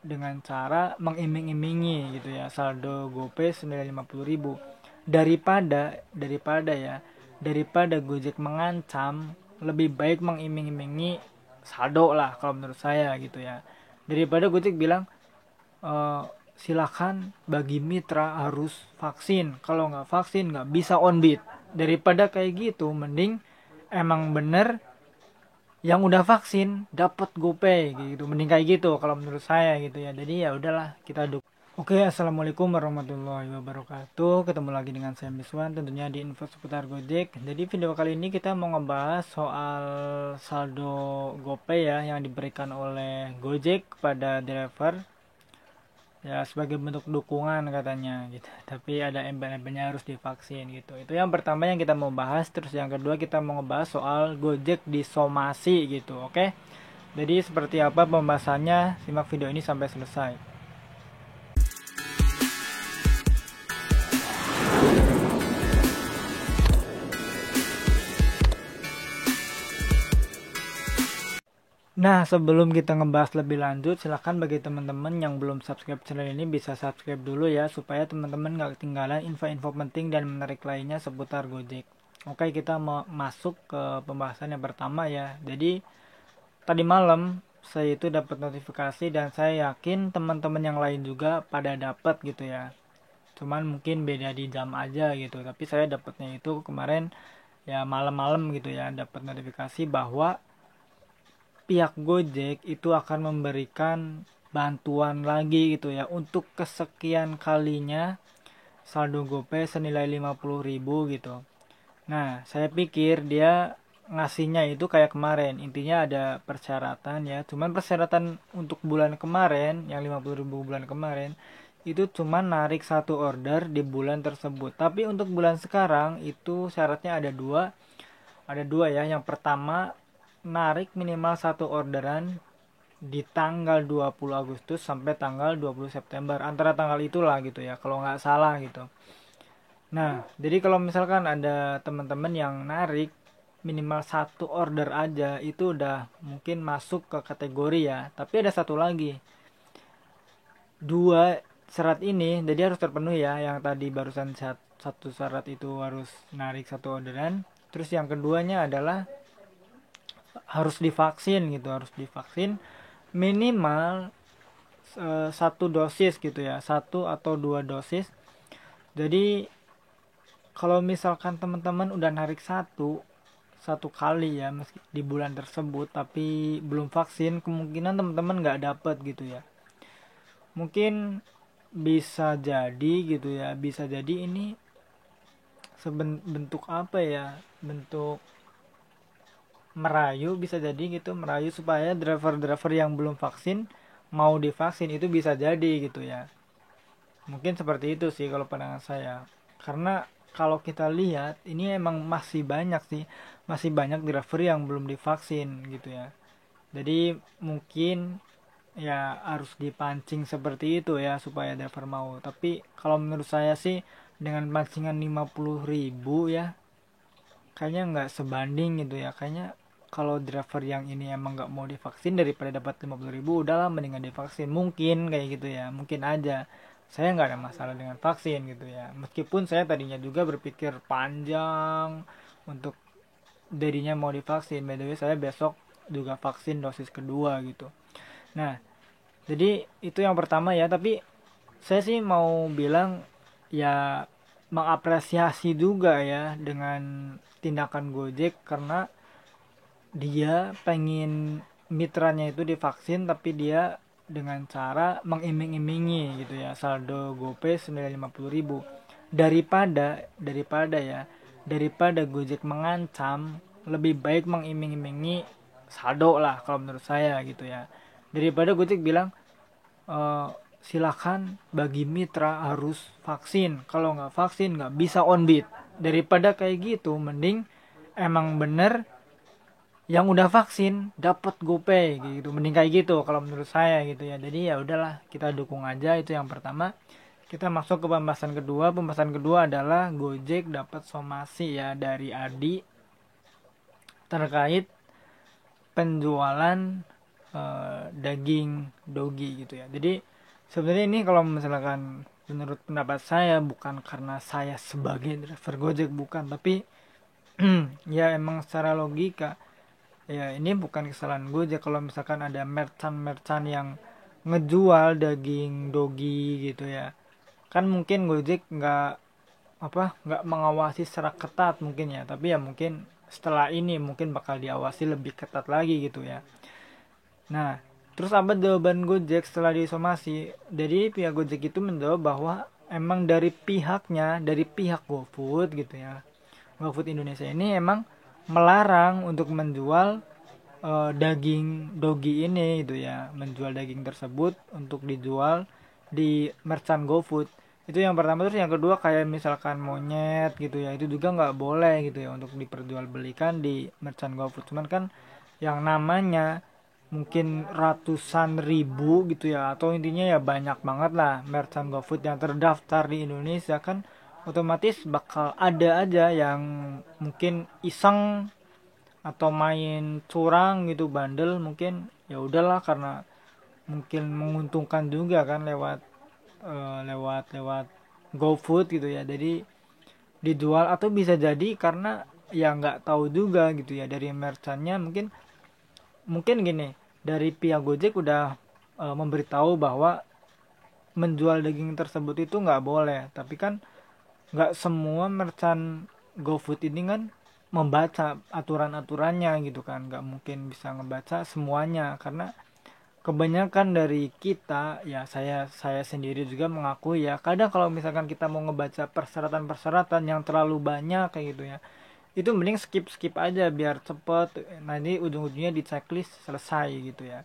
dengan cara mengiming-imingi gitu ya, saldo GoPay senilai 50.000. Daripada Gojek mengancam, lebih baik mengiming-imingi saldo lah kalau menurut saya gitu ya. Daripada Gojek bilang eh, silakan bagi mitra harus vaksin, kalau nggak vaksin nggak bisa on bid. Daripada kayak gitu, mending emang bener yang udah vaksin dapat GoPay gitu, mending kayak gitu kalau menurut saya gitu ya. Jadi ya udahlah, kita dukung. Oke, assalamualaikum warahmatullahi wabarakatuh. Ketemu lagi dengan saya Miswan, tentunya di info seputar Gojek. Jadi video kali ini kita mau ngebahas soal saldo GoPay ya yang diberikan oleh Gojek kepada driver ya, sebagai bentuk dukungan katanya gitu. Tapi ada embel-embelnya harus divaksin gitu. Itu yang pertama yang kita mau bahas. Terus yang kedua kita mau ngebahas soal Gojek disomasi gitu. Oke, jadi seperti apa pembahasannya, simak video ini sampai selesai. Nah, sebelum kita ngebahas lebih lanjut, silahkan bagi teman-teman yang belum subscribe channel ini bisa subscribe dulu ya, supaya teman-teman gak ketinggalan info-info penting dan menarik lainnya seputar Gojek. Oke, kita mau masuk ke pembahasan yang pertama ya. Jadi, tadi malam saya itu dapat notifikasi dan saya yakin teman-teman yang lain juga pada dapat gitu ya. Cuman mungkin beda di jam aja gitu. Tapi saya dapatnya itu kemarin ya malam-malam gitu ya, dapat notifikasi bahwa pihak Gojek itu akan memberikan bantuan lagi gitu ya, untuk kesekian kalinya saldo GoPay senilai 50.000 gitu. Nah, saya pikir dia ngasihnya itu kayak kemarin, intinya ada persyaratan ya. Cuman persyaratan untuk bulan kemarin yang 50.000 bulan kemarin itu cuma narik satu order di bulan tersebut. Tapi untuk bulan sekarang itu syaratnya ada dua ya. Yang pertama, narik minimal satu orderan di tanggal 20 Agustus sampai tanggal 20 September, antara tanggal itulah gitu ya kalau nggak salah gitu. Nah, jadi kalau misalkan ada teman-teman yang narik minimal satu order aja, itu udah mungkin masuk ke kategori ya. Tapi ada satu lagi, dua syarat ini jadi harus terpenuhi ya. Yang tadi barusan satu syarat itu harus narik satu orderan, terus yang keduanya adalah harus divaksin gitu, harus divaksin minimal satu dosis gitu ya, satu atau dua dosis. Jadi kalau misalkan teman-teman udah narik satu kali ya meski di bulan tersebut tapi belum vaksin, kemungkinan teman-teman nggak dapet gitu ya. Mungkin bisa jadi gitu ya, bisa jadi ini bentuk apa ya, bentuk merayu, bisa jadi gitu, merayu supaya driver-driver yang belum vaksin mau divaksin, itu bisa jadi gitu ya. Mungkin seperti itu sih kalau pandangan saya. Karena kalau kita lihat ini emang masih banyak sih, masih banyak driver yang belum divaksin gitu ya. Jadi mungkin ya harus dipancing seperti itu ya supaya driver mau. Tapi kalau menurut saya sih dengan pancingan 50.000 ya kayaknya nggak sebanding gitu ya. Kayaknya kalau driver yang ini emang nggak mau divaksin, daripada dapat 50.000 udahlah mendingan divaksin, mungkin kayak gitu ya, mungkin aja. Saya nggak ada masalah dengan vaksin gitu ya, meskipun saya tadinya juga berpikir panjang untuk dirinya mau divaksin. By the way, saya besok juga vaksin dosis kedua gitu. Nah, jadi itu yang pertama ya. Tapi saya sih mau bilang ya, mengapresiasi juga ya dengan tindakan Gojek, karena dia pengen mitranya itu divaksin tapi dia dengan cara mengiming-imingi gitu ya, saldo GoPay senilai 50.000. Daripada Gojek mengancam, lebih baik mengiming-imingi saldo lah kalau menurut saya gitu ya. Daripada Gojek bilang eh, silakan bagi mitra harus vaksin, kalau nggak vaksin nggak bisa on bid. Daripada kayak gitu, mending emang bener yang udah vaksin dapat GoPay gitu, mending kayak gitu kalau menurut saya gitu ya. Jadi ya udahlah, kita dukung aja. Itu yang pertama. Kita masuk ke pembahasan kedua adalah Gojek dapat somasi ya dari Adi terkait penjualan daging dogi gitu ya. Jadi sebenarnya ini kalau misalkan menurut pendapat saya bukan karena saya sebagai driver Gojek, bukan, tapi ya emang secara logika ya ini bukan kesalahan Gojek kalau misalkan ada merchant yang ngejual daging dogi gitu ya. Kan mungkin Gojek nggak mengawasi secara ketat mungkin ya, tapi ya mungkin setelah ini mungkin bakal diawasi lebih ketat lagi gitu ya. Nah, terus apa jawaban Gojek setelah disomasi? Jadi pihak Gojek itu menjawab bahwa emang dari pihaknya, dari pihak GoFood gitu ya, GoFood Indonesia ini emang melarang untuk menjual daging dogi ini gitu ya, menjual daging tersebut untuk dijual di merchant GoFood. Itu yang pertama. Terus yang kedua kayak misalkan monyet gitu ya, itu juga nggak boleh gitu ya untuk diperjualbelikan di merchant GoFood. Cuman kan yang namanya mungkin ratusan ribu gitu ya, atau intinya ya banyak banget lah merchant GoFood yang terdaftar di Indonesia, kan otomatis bakal ada aja yang mungkin iseng atau main curang gitu, bandel mungkin, ya udahlah karena mungkin menguntungkan juga kan lewat lewat GoFood gitu ya, jadi dijual. Atau bisa jadi karena ya nggak tahu juga gitu ya dari merchantnya, mungkin gini, dari pihak Gojek udah memberitahu bahwa menjual daging tersebut itu nggak boleh, tapi kan nggak semua merchant GoFood ini kan membaca aturan-aturannya gitu kan, nggak mungkin bisa ngebaca semuanya, karena kebanyakan dari kita ya, saya sendiri juga mengaku ya, kadang kalau misalkan kita mau ngebaca persyaratan-persyaratan yang terlalu banyak kayak gitu ya, itu mending skip aja biar cepet, nanti ujung-ujungnya di checklist selesai gitu ya.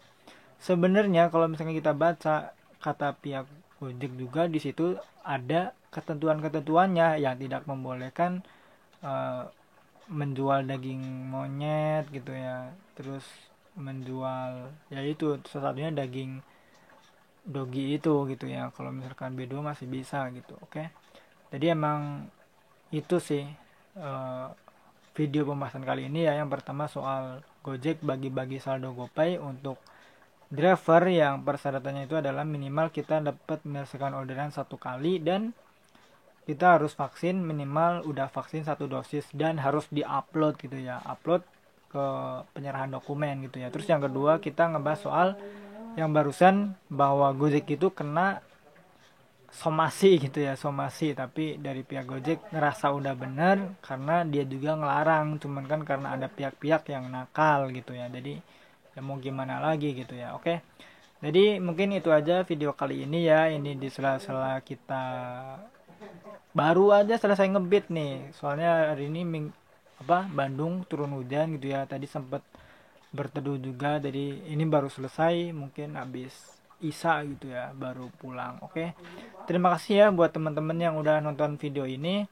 Sebenarnya kalau misalnya kita baca kata pihak Gojek juga, di situ ada ketentuan-ketentuannya yang tidak membolehkan eh, menjual daging monyet gitu ya, terus menjual ya itu salah satunya daging dogi itu gitu ya. Kalau misalkan B2 masih bisa gitu. Oke, jadi emang itu sih eh, video pembahasan kali ini ya. Yang pertama soal Gojek bagi-bagi saldo GoPay untuk driver, yang persyaratannya itu adalah minimal kita dapat menyelesaikan orderan satu kali, dan kita harus vaksin, minimal udah vaksin satu dosis, dan harus diupload gitu ya, upload ke penyerahan dokumen gitu ya. Terus yang kedua kita ngebahas soal yang barusan, bahwa Gojek itu kena somasi gitu ya, somasi, tapi dari pihak Gojek ngerasa udah bener karena dia juga ngelarang, cuman kan karena ada pihak-pihak yang nakal gitu ya, jadi ya mau gimana lagi gitu ya. Oke, jadi mungkin itu aja video kali ini ya. Ini di sela-sela kita baru aja selesai ngebit nih, soalnya hari ini Bandung turun hujan gitu ya, tadi sempet berteduh juga, jadi ini baru selesai mungkin habis Isa gitu ya, baru pulang. Oke, terima kasih ya buat teman-teman yang udah nonton video ini.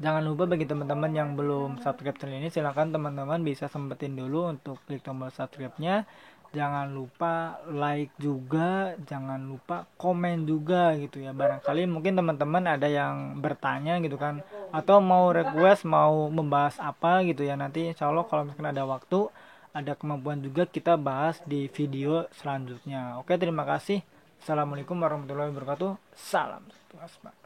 Jangan lupa bagi teman-teman yang belum subscribe channel ini, silahkan teman-teman bisa sempetin dulu untuk klik tombol subscribe-nya. Jangan lupa like juga, jangan lupa komen juga gitu ya. Barangkali mungkin teman-teman ada yang bertanya gitu kan, atau mau request, mau membahas apa gitu ya. Nanti insya Allah kalau misalkan ada waktu, ada kemampuan juga, kita bahas di video selanjutnya. Oke, terima kasih. Assalamualaikum warahmatullahi wabarakatuh. Salam satu asma.